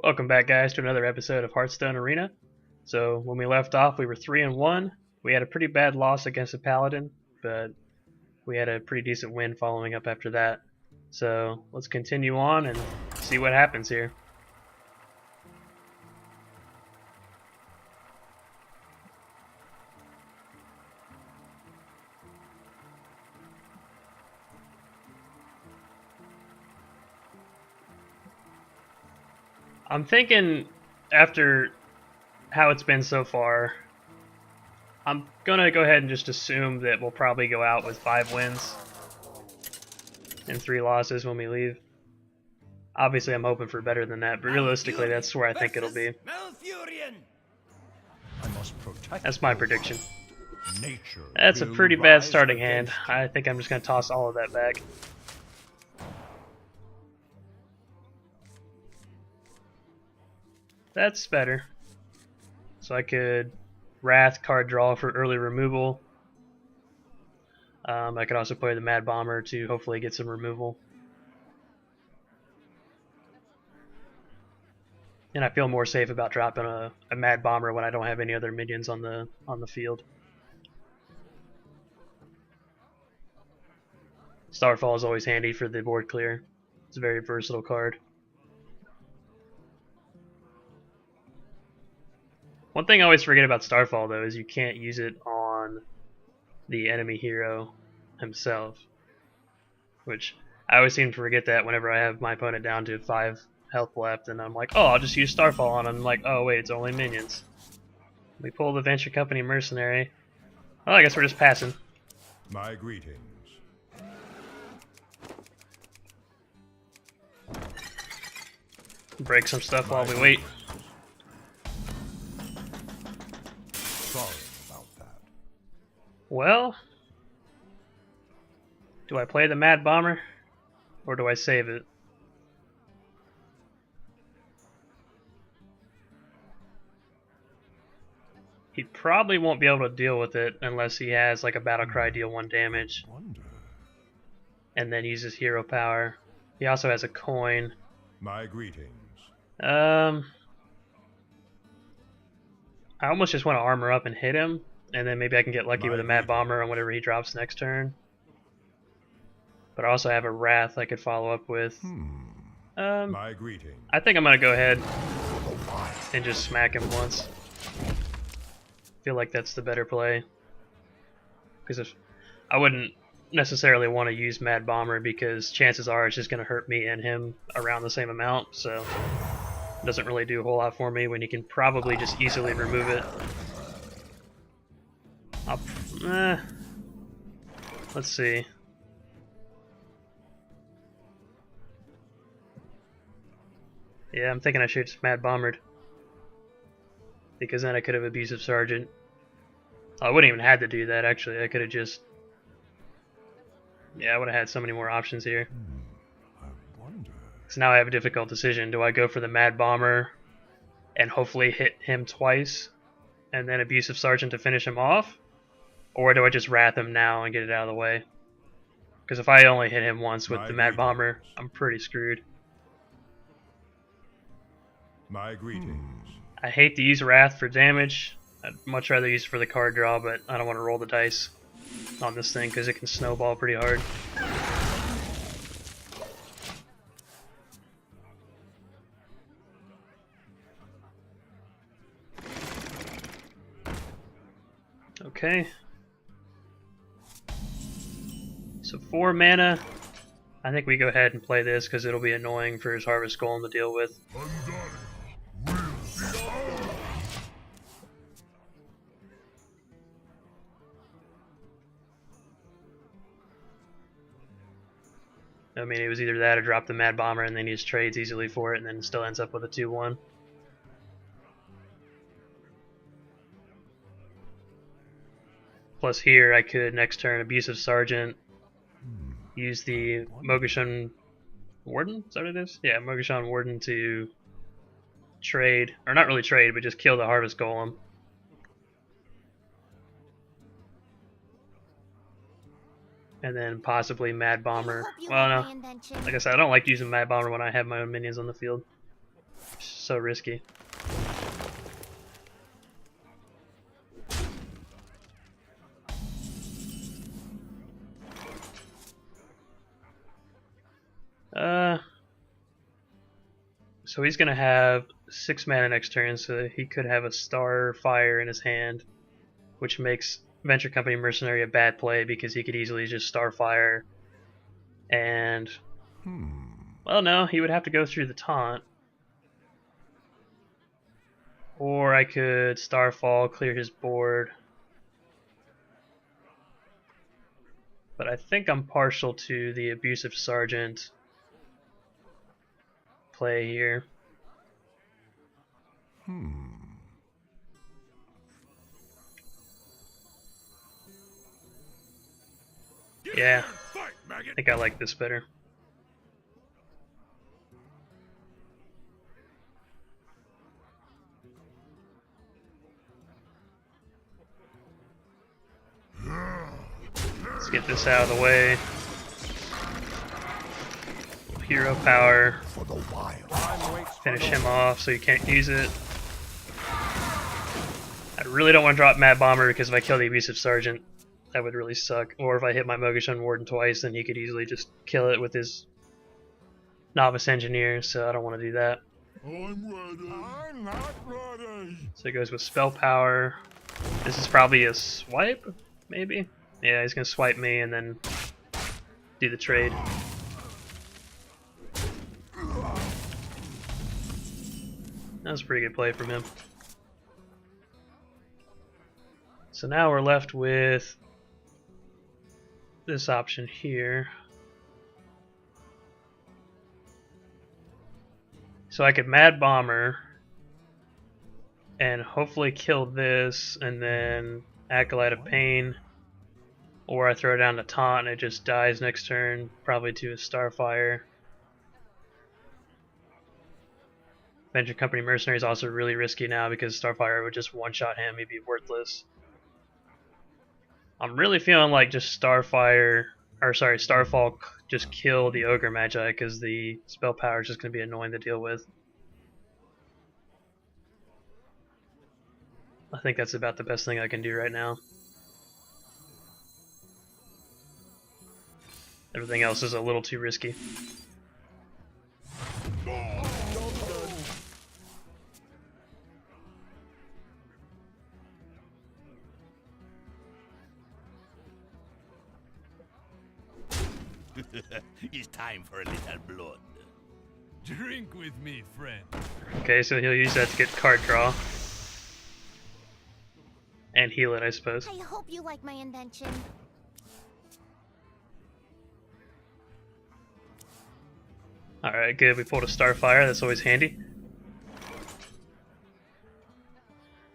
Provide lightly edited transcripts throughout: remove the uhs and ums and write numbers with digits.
Welcome back, guys, to another episode of Hearthstone Arena. So when we left off, we were 3-1. We had a pretty bad loss against a paladin, but we had a pretty decent win following up after that. So let's continue on and see what happens here. I'm thinking, after how it's been so far, I'm gonna go ahead and just assume that we'll probably go out with 5 wins and 3 losses when we leave. Obviously, I'm hoping for better than that, but realistically, that's where I think it'll be. That's my prediction. That's a pretty bad starting hand. I think I'm just gonna toss all of that back. That's better. So I could Wrath card draw for early removal. I could also play the Mad Bomber to hopefully get some removal. And I feel more safe about dropping a Mad Bomber when I don't have any other minions on the field. Starfall is always handy for the board clear. It's a very versatile card. One thing I always forget about Starfall, though, is you can't use it on the enemy hero himself. Which, I always seem to forget that whenever I have my opponent down to 5 health left, and I'm like, oh, I'll just use Starfall on him. I'm like, oh wait, it's only minions. We pull the Venture Company Mercenary. Well, I guess we're just passing. My greetings. Break some stuff while we wait. Sorry about that. Well, do I play the Mad Bomber, or do I save it? He probably won't be able to deal with it unless he has like a battle cry deal 1 damage, and then uses hero power. He also has a coin. My greetings. I almost just want to armor up and hit him, and then maybe I can get lucky with a Mad Bomber on whatever he drops next turn. But I also have a Wrath I could follow up with. My greetings. I think I'm gonna go ahead and just smack him once. Feel like that's the better play. Because if I wouldn't necessarily want to use Mad Bomber, because chances are it's just gonna hurt me and him around the same amount, so it doesn't really do a whole lot for me when you can probably just easily remove it. Let's see. Yeah, I'm thinking I should just Mad Bombered, because then I could have Abusive Sergeant. I wouldn't even have to do that, actually. I could have just... Yeah, I would have had so many more options here. I wonder. So now I have a difficult decision. Do I go for the Mad Bomber and hopefully hit him twice, and then Abusive Sergeant to finish him off? Or do I just Wrath him now and get it out of the way? Because if I only hit him once with the Mad Bomber, I'm pretty screwed. My greetings. I hate to use Wrath for damage. I'd much rather use it for the card draw, but I don't want to roll the dice on this thing because it can snowball pretty hard. Okay. So 4 mana. I think we go ahead and play this because it'll be annoying for his Harvest Golem to deal with. I mean, it was either that or drop the Mad Bomber and then he just trades easily for it and then still ends up with a 2-1. Plus here I could next turn Abusive Sergeant, use the Mogashan Warden? Is that what it is? Yeah, Mogashan Warden to trade, or not really trade, but just kill the Harvest Golem. And then possibly Mad Bomber. Well, no. Like I said, I don't like using Mad Bomber when I have my own minions on the field. So risky. So he's gonna have 6 mana next turn, so he could have a Starfire in his hand, which makes Venture Company Mercenary a bad play because he could easily just Starfire and... Well, no, he would have to go through the taunt. Or I could Starfall, clear his board. But I think I'm partial to the Abusive Sergeant play here. Yeah, I think I like this better. Let's get this out of the way. Hero power. Finish him off so you can't use it. I really don't want to drop Mad Bomber because if I kill the Abusive Sergeant, that would really suck. Or if I hit my Mogashun Warden twice, then he could easily just kill it with his Novice Engineer, so I don't want to do that. I'm ready. I'm not ready. So it goes with Spell Power. This is probably a swipe, maybe? Yeah, he's going to swipe me and then do the trade. That was a pretty good play from him. So now we're left with this option here. So I could Mad Bomber and hopefully kill this and then Acolyte of Pain. Or I throw down the taunt and it just dies next turn, probably to a Starfire. Venture Company Mercenary is also really risky now because Starfire would just one-shot him, he'd be worthless. I'm really feeling like just Starfall just kill the Ogre Magi because the spell power is just going to be annoying to deal with. I think that's about the best thing I can do right now. Everything else is a little too risky. It's time for a little blood. Drink with me, friend. Okay, so he'll use that to get card draw. And heal it, I suppose. I hope you like my invention. Alright, good. We pulled a Starfire. That's always handy.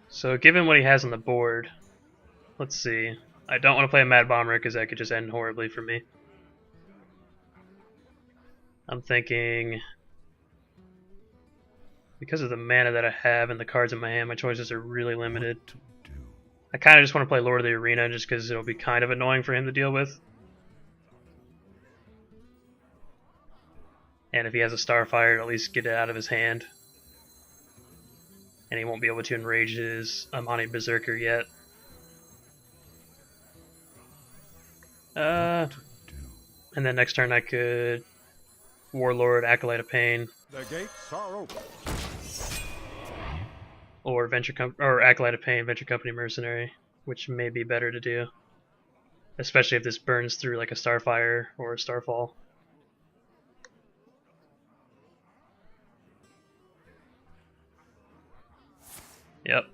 So, given what he has on the board, let's see. I don't want to play a Mad Bomber because that could just end horribly for me. I'm thinking, because of the mana that I have and the cards in my hand, my choices are really limited. I kind of just want to play Lord of the Arena just because it'll be kind of annoying for him to deal with. And if he has a Starfire, at least get it out of his hand. And he won't be able to enrage his Amani Berserker yet. And then next turn I could Warlord, Acolyte of Pain, The gates are open. or Acolyte of Pain, Venture Company Mercenary, which may be better to do, especially if this burns through like a Starfire or a Starfall. Yep.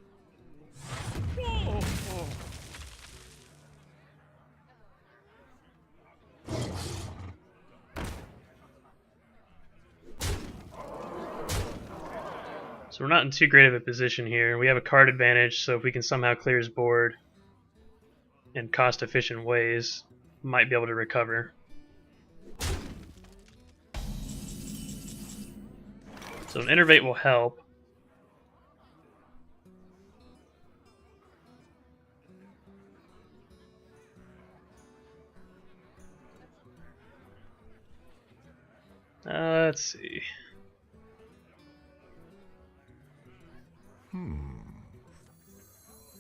So we're not in too great of a position here. We have a card advantage, so if we can somehow clear his board in cost-efficient ways, we might be able to recover. So an Innervate will help. Let's see.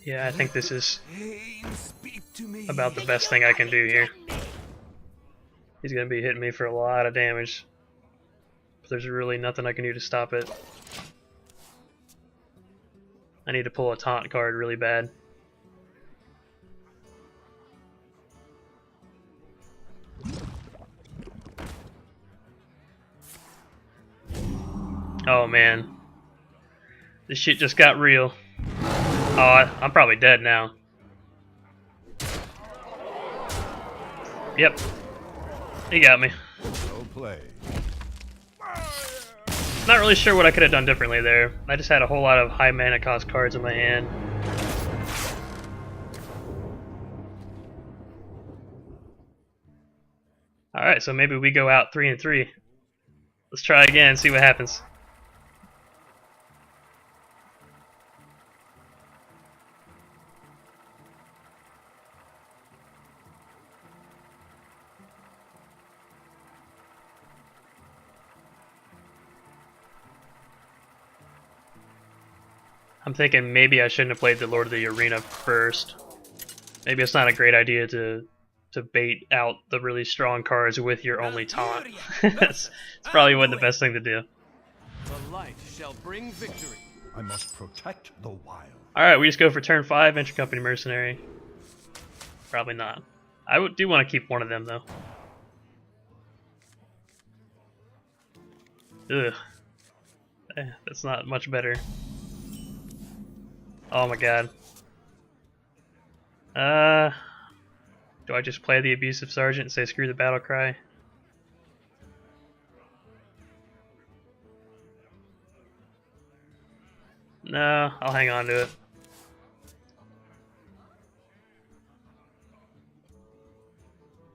Yeah, I think this is about the best thing I can do here. He's gonna be hitting me for a lot of damage. But there's really nothing I can do to stop it. I need to pull a taunt card really bad. Oh man. This shit just got real. Oh, I'm probably dead now. Yep. He got me. Well played. Not really sure what I could have done differently there. I just had a whole lot of high mana cost cards in my hand. Alright, so maybe we go out 3-3. Let's try again and see what happens. I'm thinking maybe I shouldn't have played the Lord of the Arena first. Maybe it's not a great idea to bait out the really strong cards with your only taunt. That's probably wasn't the best thing to do. The light shall bring victory. I must protect the wild. Alright, we just go for turn 5, Intercompany Mercenary. Probably not. I do want to keep one of them though. Ugh. That's not much better. Oh my god. Do I just play the Abusive Sergeant and say screw the battle cry? No, I'll hang on to it.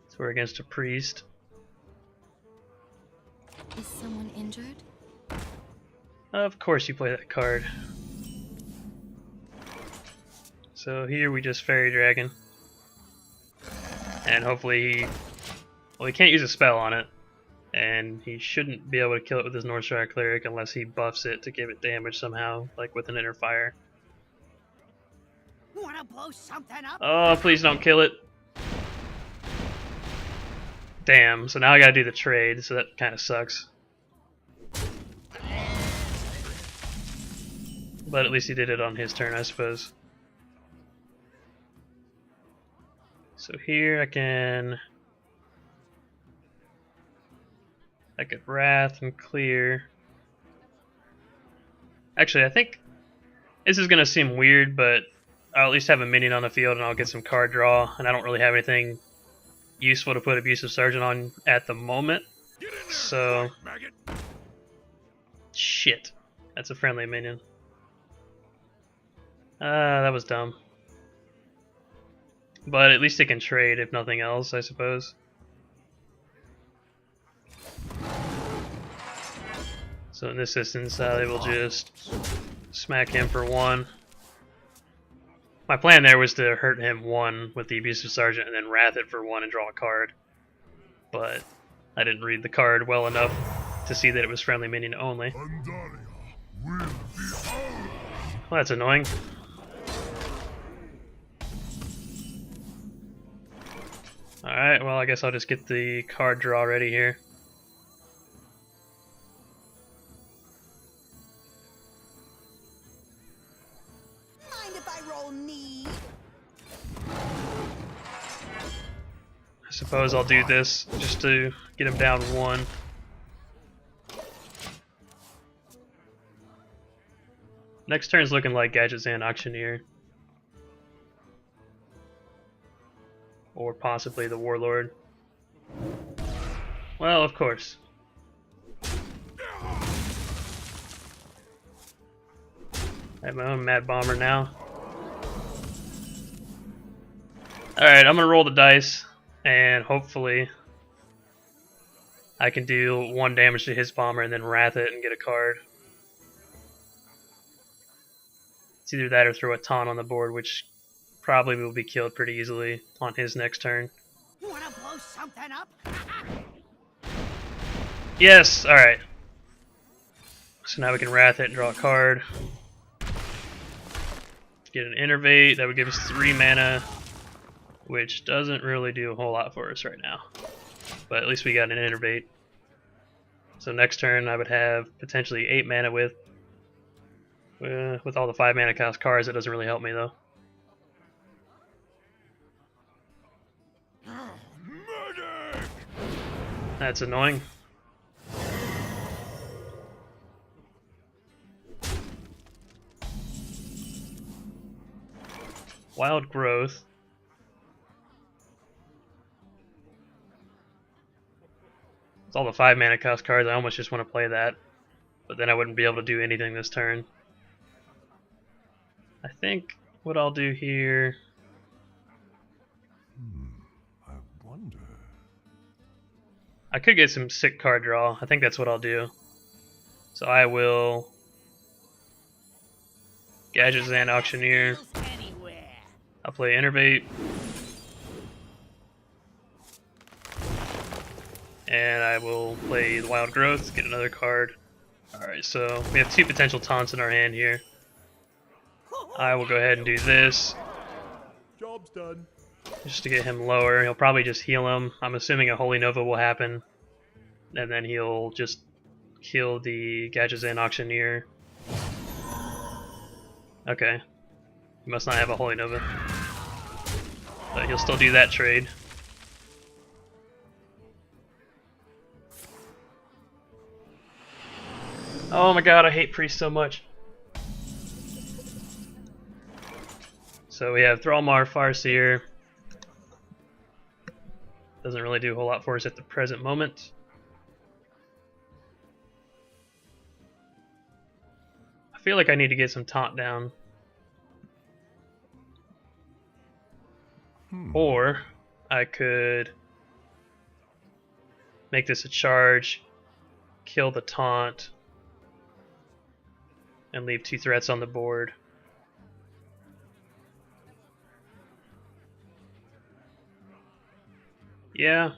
So we're against a priest. Is someone injured? Of course you play that card. So here we just Fairy Dragon. And hopefully he can't use a spell on it. And he shouldn't be able to kill it with his Northshire Cleric unless he buffs it to give it damage somehow, like with an Inner Fire. Wanna blow something up? Oh, please don't kill it. Damn, so now I gotta do the trade, so that kinda sucks. But at least he did it on his turn, I suppose. So here I could Wrath and clear. Actually, I think this is gonna seem weird, but I'll at least have a minion on the field and I'll get some card draw, and I don't really have anything useful to put Abusive Sergeant on at the moment. So shit. That's a friendly minion. That was dumb. But at least it can trade, if nothing else, I suppose. So in this instance, they will just smack him for 1. My plan there was to hurt him 1 with the Abusive Sergeant and then Wrath it for 1 and draw a card. But I didn't read the card well enough to see that it was friendly minion only. Well, that's annoying. Alright, well I guess I'll just get the card draw ready here. Mind if I roll need? I suppose I'll do this just to get him down 1. Next turn's looking like Gadget and Auctioneer. Or possibly the Warlord. Well, of course. I have my own Mad Bomber now. Alright, I'm gonna roll the dice, and hopefully I can do 1 damage to his bomber and then Wrath it and get a card. It's either that or throw a taunt on the board, which probably will be killed pretty easily on his next turn. Wanna blow something up? Yes! Alright. So now we can Wrath it and draw a card. Get an Innervate, that would give us 3 mana, which doesn't really do a whole lot for us right now. But at least we got an Innervate. So next turn I would have potentially 8 mana with all the 5 mana cost cards. It doesn't really help me though. Medic! That's annoying. Wild Growth. It's all the 5 mana cost cards. I almost just want to play that, but then I wouldn't be able to do anything this turn. I think what I'll do here. I wonder. I could get some sick card draw. I think that's what I'll do. So I will Gadgetzan Auctioneer. I'll play Innervate. And I will play the Wild Growth, get another card. Alright, so we have 2 potential taunts in our hand here. I will go ahead and do this. Job's done. Just to get him lower. He'll probably just heal him. I'm assuming a Holy Nova will happen. And then he'll just kill the Gadgetzan Auctioneer. Okay. He must not have a Holy Nova. But he'll still do that trade. Oh my god, I hate Priest so much. So we have Thrallmar, Farseer. Doesn't really do a whole lot for us at the present moment. I feel like I need to get some taunt down. Or I could make this a charge, kill the taunt, and leave 2 threats on the board. Yeah.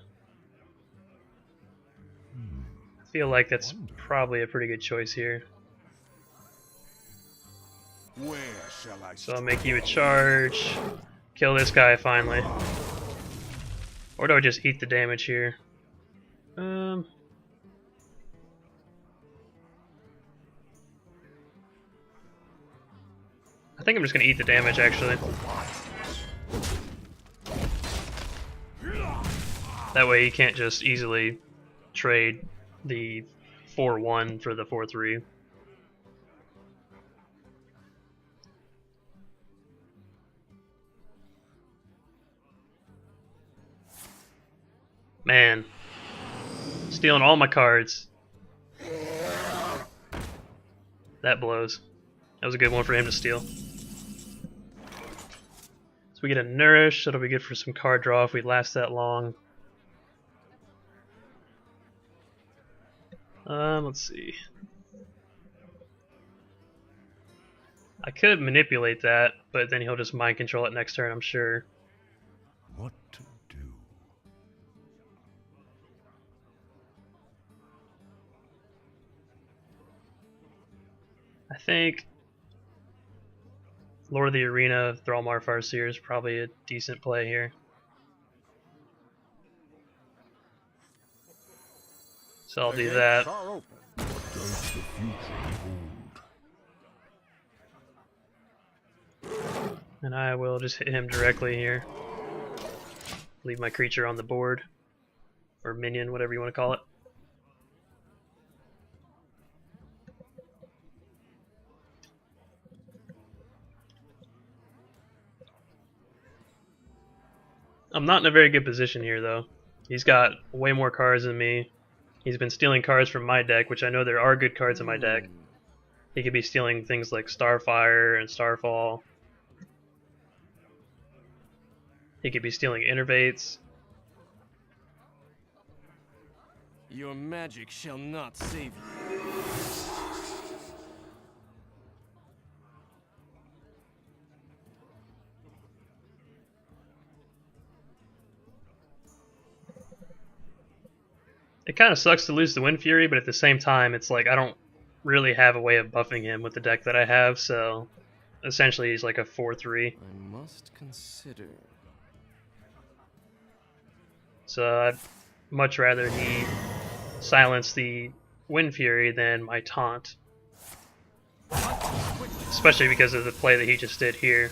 I feel like that's probably a pretty good choice here. Where shall I So I'll make you a charge, kill this guy finally. Or do I just eat the damage here? I think I'm just going to eat the damage actually. That way he can't just easily trade the 4-1 for the 4-3. Man, stealing all my cards. That blows. That was a good one for him to steal. So we get a Nourish, that'll be good for some card draw if we last that long. Let's see. I could manipulate that, but then he'll just mind control it next turn, I'm sure. What to do? I think Lord of the Arena, Thrallmar Farseer is probably a decent play here. So I'll do that. What does the future hold? And I will just hit him directly here. Leave my creature on the board. Or minion, whatever you want to call it. I'm not in a very good position here though. He's got way more cards than me. He's been stealing cards from my deck, which I know there are good cards in my deck. He could be stealing things like Starfire and Starfall. He could be stealing Innervates. Your magic shall not save you. It kind of sucks to lose the Wind Fury, but at the same time, it's like I don't really have a way of buffing him with the deck that I have, so essentially he's like a 4/3. I must consider. So I'd much rather he silence the Wind Fury than my taunt. Especially because of the play that he just did here.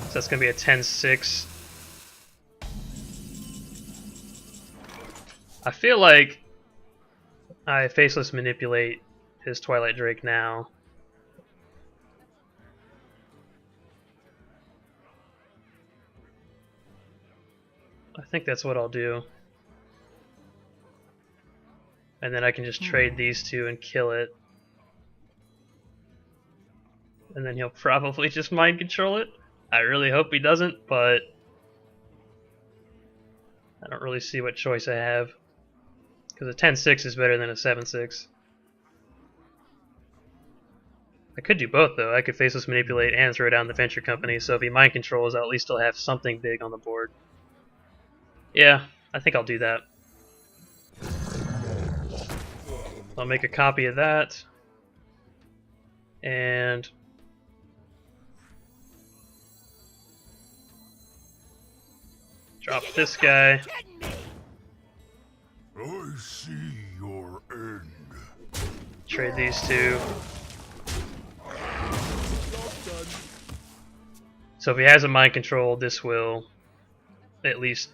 So that's going to be a 10-6. I feel like I Faceless Manipulate his Twilight Drake now. I think that's what I'll do. And then I can just trade these two and kill it. And then he'll probably just mind control it. I really hope he doesn't, but I don't really see what choice I have. Because a 10-6 is better than a 7-6. I could do both though. I could Faceless Manipulate and throw down the Venture Company, so if he mind controls, I'll at least still have something big on the board. Yeah, I think I'll do that. I'll make a copy of that. And drop this guy. I see your end. Trade these two. So if he has a mind control, this will at least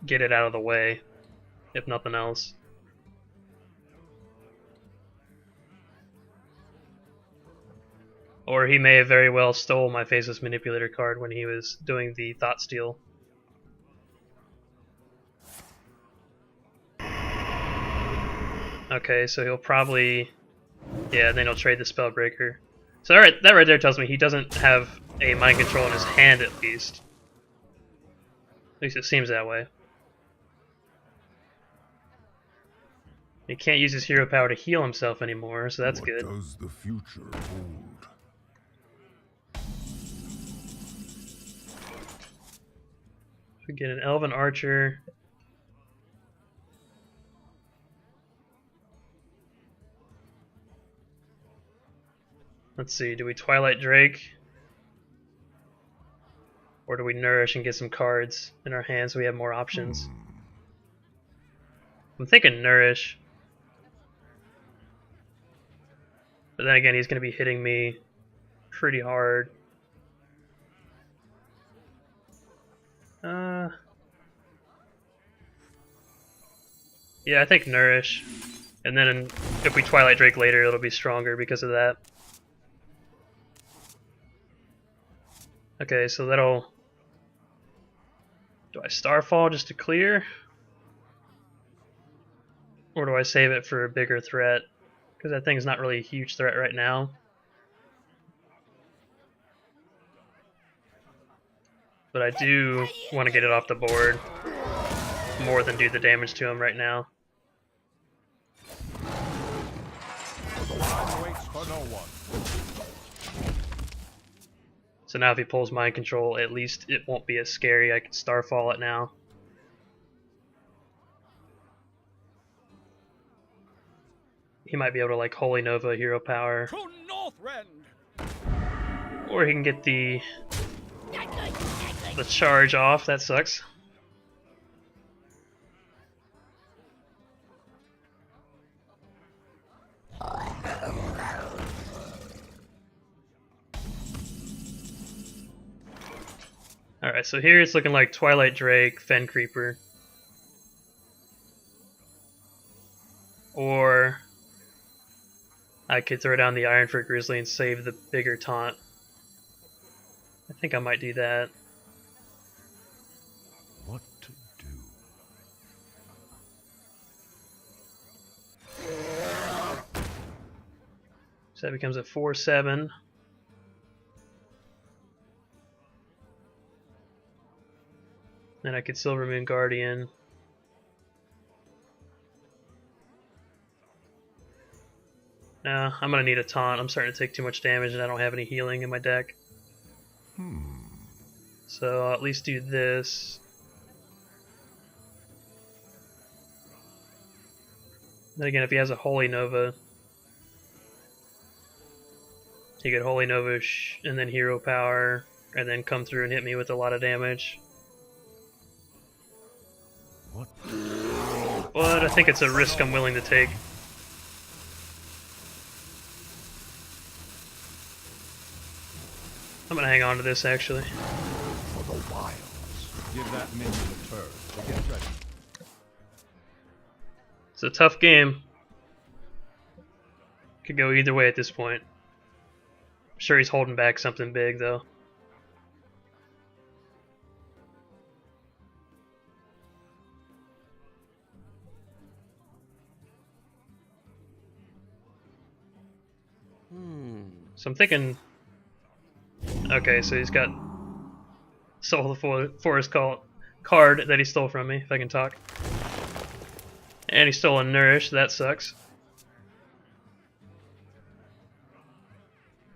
get it out of the way, if nothing else. Or he may have very well stole my Faceless Manipulator card when he was doing the Thought Steal. Okay, so he'll probably... yeah, then he'll trade the Spellbreaker. So that right there tells me he doesn't have a mind control in his hand, at least. At least it seems that way. He can't use his hero power to heal himself anymore, so that's good. What does the future hold? We get an Elven Archer. Let's see, do we Twilight Drake? Or do we Nourish and get some cards in our hands so we have more options? I'm thinking Nourish. But then again, he's going to be hitting me pretty hard. Yeah, I think Nourish. And then if we Twilight Drake later, it'll be stronger because of that. Okay, so that'll... do I Starfall just to clear? Or do I save it for a bigger threat? Because that thing's not really a huge threat right now. But I do want to get it off the board more than do the damage to him right now. So now if he pulls Mind Control, at least it won't be as scary. I can Starfall it now. He might be able to like Holy Nova hero power. To Northrend! Or he can get the charge off. That sucks. Alright, so here it's looking like Twilight Drake, Fen Creeper. Or I could throw down the Ironfurt Grizzly and save the bigger taunt. I think I might do that. What to do? So that becomes a 4/7. Then I could Silver Moon Guardian. No, I'm gonna need a taunt. I'm starting to take too much damage and I don't have any healing in my deck. So I'll at least do this. Then again, if he has a Holy Nova, He could Holy Nova and then Hero Power, and then come through and hit me with a lot of damage. What? But I think it's a risk I'm willing to take. I'm gonna hang on to this actually. For the wilds. Give that minion a turn. So get ready. It's a tough game. Could go either way at this point. I'm sure he's holding back something big though. So I'm thinking, okay, so he's got Soul of the Forest card that he stole from me, if I can talk. And he stole a Nourish, that sucks.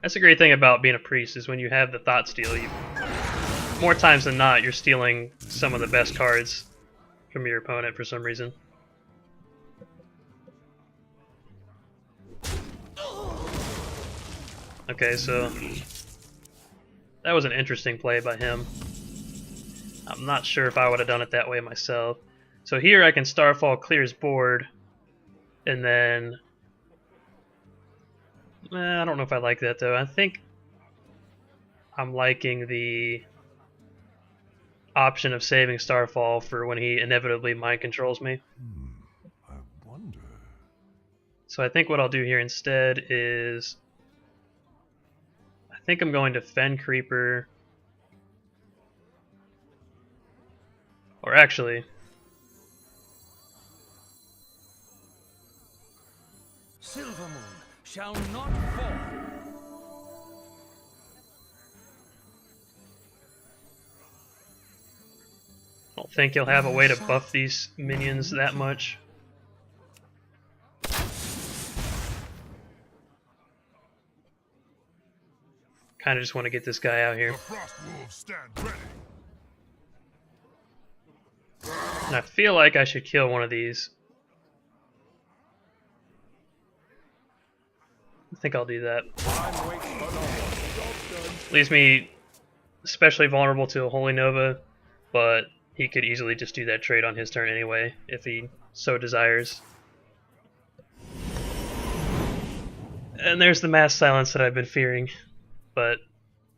That's a great thing about being a priest, is when you have the Thought Steal, more times than not, you're stealing some of the best cards from your opponent for some reason. Okay, so that was an interesting play by him. I'm not sure if I would have done it that way myself. So here I can Starfall, clear his board, and then I don't know if I like that though. I think I'm liking the option of saving Starfall for when he inevitably mind controls me. I wonder. So I think what I'll do here instead is I think I'm going to Fen Creeper. Or actually, Silver Moon shall not fall. I don't think you'll have a way to buff these minions that much. Kind of just want to get this guy out here. The frost wolves stand ready. And I feel like I should kill one of these. I think I'll do that. Leaves me especially vulnerable to a Holy Nova, but he could easily just do that trade on his turn anyway, if he so desires. And there's the mass silence that I've been fearing. But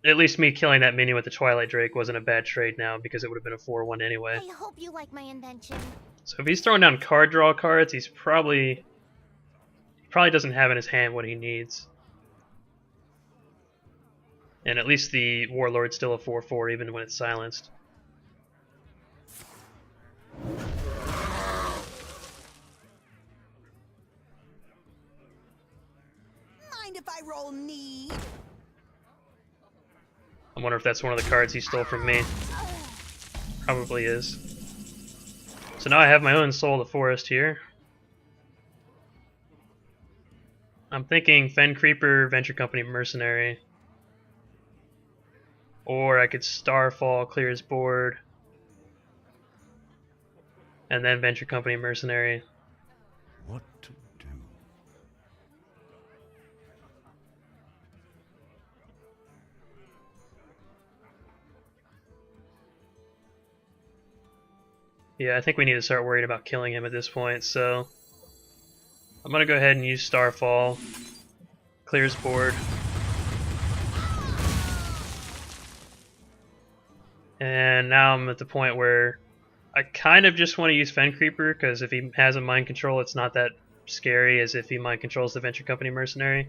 at least me killing that minion with the Twilight Drake wasn't a bad trade now, because it would have been a 4-1 anyway. I hope you like my invention. So if he's throwing down card draw cards, he probably doesn't have in his hand what he needs. And at least the Warlord's still a 4-4 even when it's silenced. Mind if I roll need? I wonder if that's one of the cards he stole from me. Probably is. So now I have my own Soul of the Forest here. I'm thinking Fen Creeper, Venture Company Mercenary. Or I could Starfall, clear his board. And then Venture Company Mercenary. What to do? Yeah, I think we need to start worrying about killing him at this point, so I'm going to go ahead and use Starfall, clear his board, and now I'm at the point where I kind of just want to use Fen Creeper, because if he has a mind control, it's not that scary as if he mind controls the Venture Company Mercenary.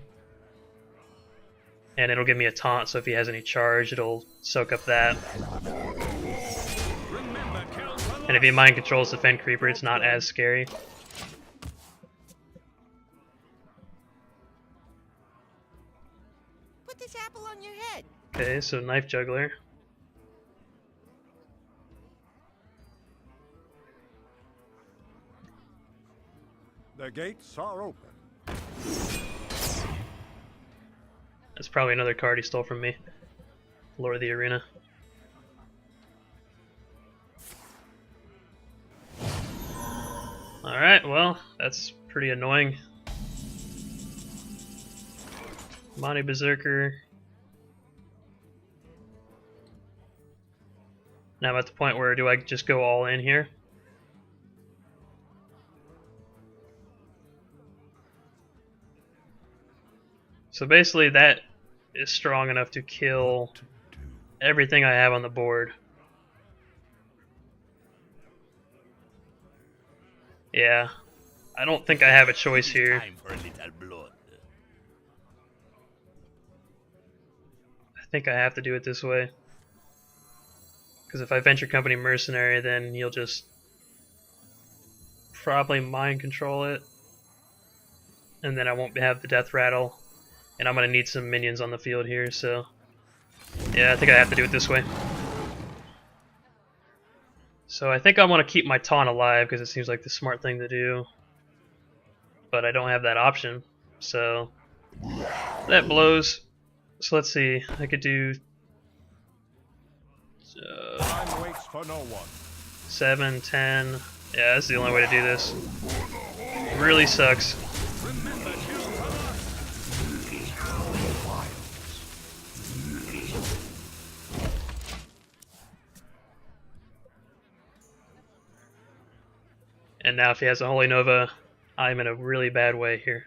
And it'll give me a taunt, so if he has any charge, it'll soak up that. And if he mind controls the Fen Creeper, it's not as scary. Put this apple on your head. Okay, so Knife Juggler. The gates are open. That's probably another card he stole from me. Lord of the Arena. Alright, well, that's pretty annoying. Monty Berserker. Now I'm at the point where do I just go all in here? So basically that is strong enough to kill everything I have on the board. Yeah, I don't think I have a choice here. Time for a little blood. I think I have to do it this way. Because if I venture company mercenary, then you'll just probably mind control it. And then I won't have the death rattle. And I'm going to need some minions on the field here, so... yeah, I think I have to do it this way. So I think I want to keep my taunt alive because it seems like the smart thing to do. But I don't have that option, so... that blows. So let's see, I could do... Time waits for no one. 7, 10... yeah, that's the only way to do this. Really sucks. Remember, And now if he has a Holy Nova, I'm in a really bad way here.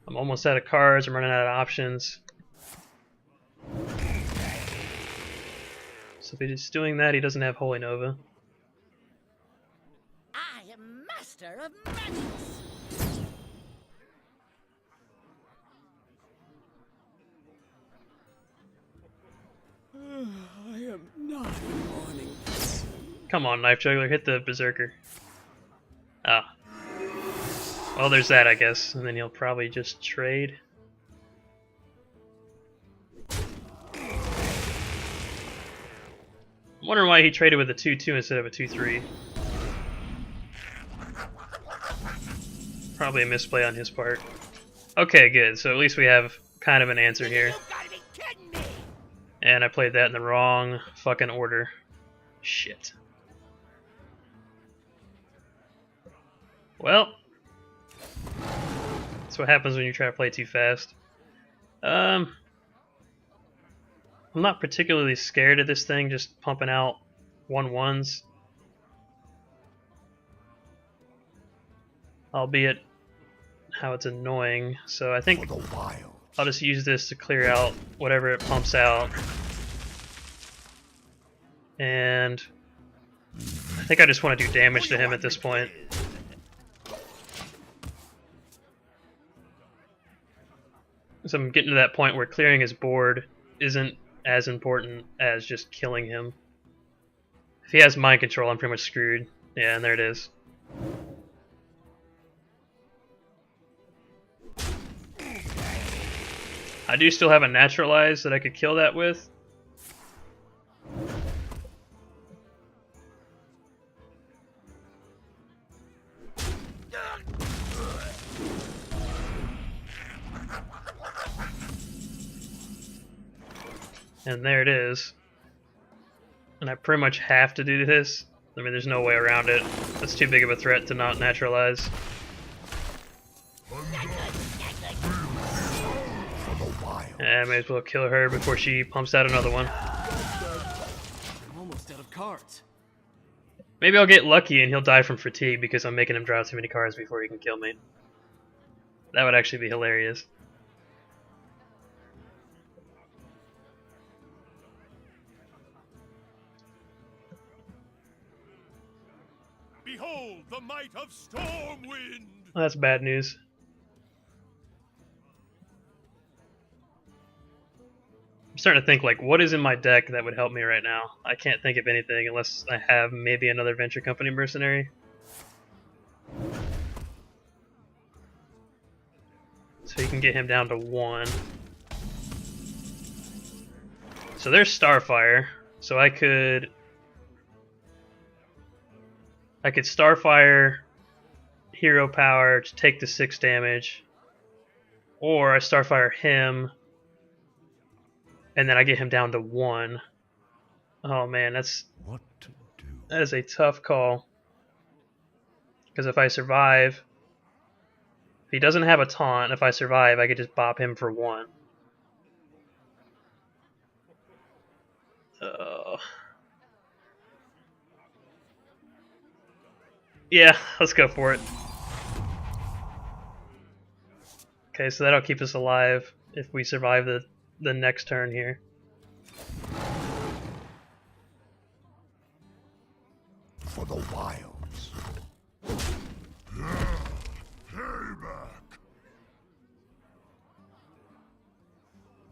I'm almost out of cards, I'm running out of options. So if he's doing that, he doesn't have Holy Nova. I am master of magics. I am not in mourning. Come on, Knife Juggler, hit the Berserker. Ah. Well, there's that, I guess. And then he'll probably just trade. I'm wondering why he traded with a 2-2 instead of a 2-3. Probably a misplay on his part. Okay, good. So at least we have kind of an answer here. You gotta be kidding me! And I played that in the wrong fucking order. Shit. Well, that's what happens when you try to play too fast. I'm not particularly scared of this thing just pumping out 1/1s. Albeit how it's annoying. So I think I'll just use this to clear out whatever it pumps out. And I think I just want to do damage to him at this point. So I'm getting to that point where clearing his board isn't as important as just killing him. If he has mind control, I'm pretty much screwed. Yeah, and there it is. I do still have a naturalize that I could kill that with. And there it is. And I pretty much have to do this. I mean, there's no way around it. That's too big of a threat to not naturalize. And I may as well kill her before she pumps out another one. I'm almost out of cards. Maybe I'll get lucky and he'll die from fatigue because I'm making him draw too many cards before he can kill me. That would actually be hilarious. behold the might of Stormwind! Well, that's bad news. I'm starting to think, like, what is in my deck that would help me right now? I can't think of anything unless I have maybe another venture company mercenary. So you can get him down to 1. So there's Starfire. So I could Starfire Hero Power to take the 6 damage. Or I Starfire him and then I get him down to 1. Oh man, What to do? that is a tough call. Because if I survive, if he doesn't have a taunt, if I survive, I could just bop him for 1. Yeah, let's go for it. Okay, so that'll keep us alive if we survive the next turn here. For the wilds. Payback.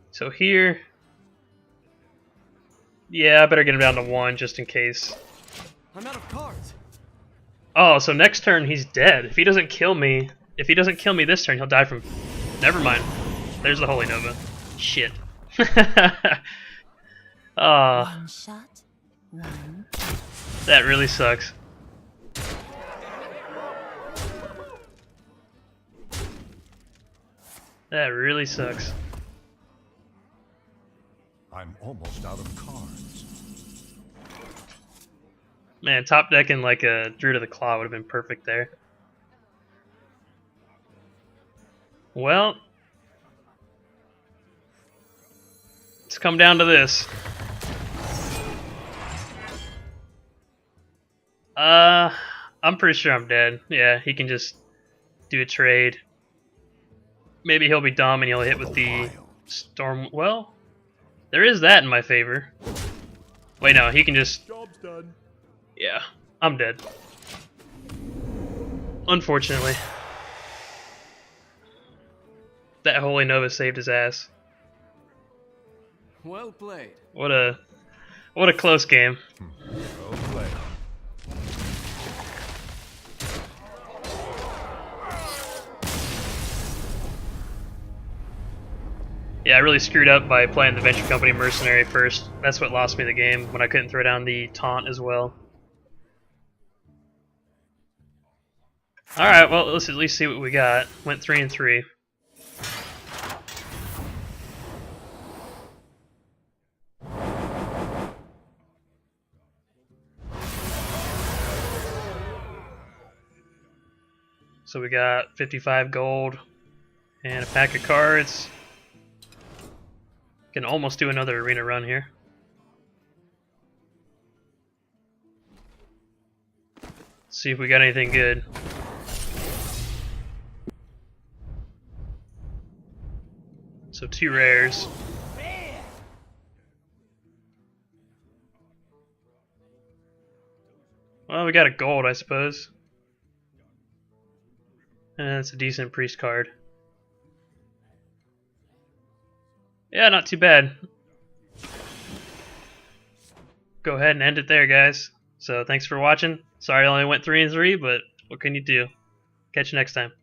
So here, yeah, I better get him down to 1 just in case. I'm out of cards. Oh, so next turn he's dead. If he doesn't kill me this turn, he'll die from. Never mind. There's the Holy Nova. Shit. Ah, One shot, one. that really sucks. That really sucks. I'm almost out of cards. Man, top decking like a Druid of the Claw would have been perfect there. Well, it's come down to this. I'm pretty sure I'm dead. Yeah, he can just do a trade. Maybe he'll be dumb and he'll hit with the storm. Well, there is that in my favor. Wait, no, he can just. Job's done. Yeah, I'm dead. Unfortunately. That Holy Nova saved his ass. Well played. What a close game. Well played. Yeah, I really screwed up by playing the Venture Company Mercenary first. That's what lost me the game, when I couldn't throw down the taunt as well. Alright, well, let's at least see what we got. Went 3 and 3. So we got 55 gold and a pack of cards. Can almost do another arena run here. See if we got anything good. So 2 rares. Well, we got a gold, I suppose. And it's a decent priest card. Yeah, not too bad. Go ahead and end it there, guys. So thanks for watching. Sorry I only went 3 and 3, but what can you do? Catch you next time.